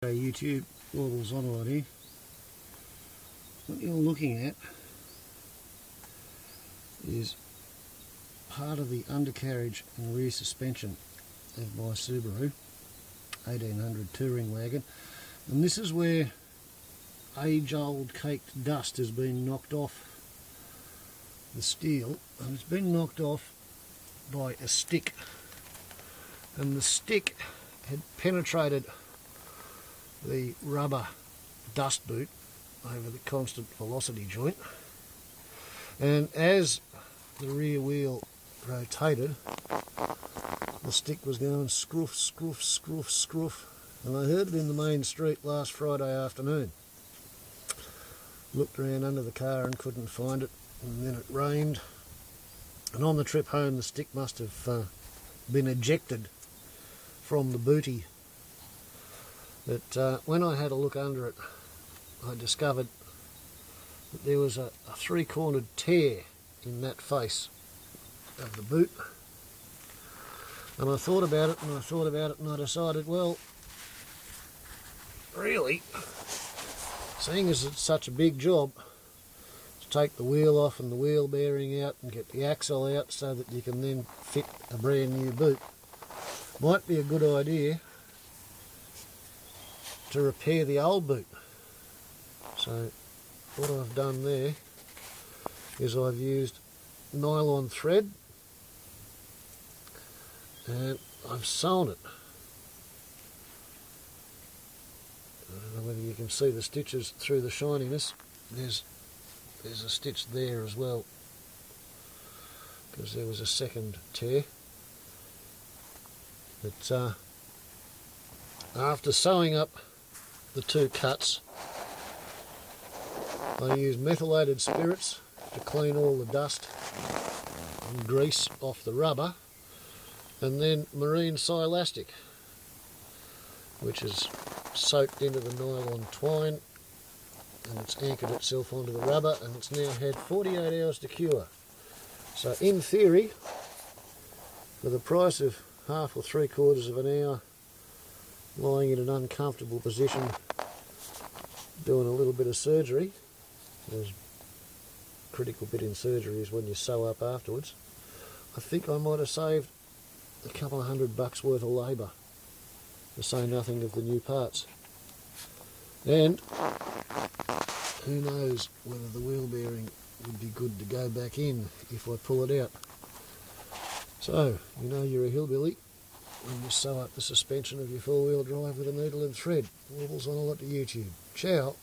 YouTube wobbles on already. What you're looking at is part of the undercarriage and rear suspension of my Subaru 1800 touring wagon, and this is where age-old caked dust has been knocked off the steel, and it's been knocked off by a stick, and the stick had penetrated the rubber dust boot over the constant velocity joint, and as the rear wheel rotated, the stick was going scruff, scruff, scruff, scruff, and I heard it in the main street last Friday afternoon. Looked around under the car and couldn't find it, and then it rained, and on the trip home the stick must have been ejected from the Bootie. But when I had a look under it, I discovered that there was a three-cornered tear in that face of the boot. And I thought about it, and I thought about it, and I decided, well, really, seeing as it's such a big job to take the wheel off and the wheel bearing out and get the axle out so that you can then fit a brand new boot, might be a good idea to repair the old boot. So what I've done there is I've used nylon thread and I've sewn it. I don't know whether you can see the stitches through the shininess. There's a stitch there as well, because there was a second tear. But after sewing up the two cuts, I use methylated spirits to clean all the dust and grease off the rubber, and then marine Silastic, which is soaked into the nylon twine, and it's anchored itself onto the rubber, and it's now had 48 hours to cure. So in theory, for the price of half or three-quarters of an hour lying in an uncomfortable position doing a little bit of surgery, the critical bit in surgery is when you sew up afterwards, I think I might have saved a couple of $100 worth of labour, to say nothing of the new parts. And who knows whether the wheel bearing would be good to go back in if I pull it out. So, you know you're a hillbilly when you sew up the suspension of your four-wheel drive with a needle and thread. Wobbles on a lot to YouTube. Ciao.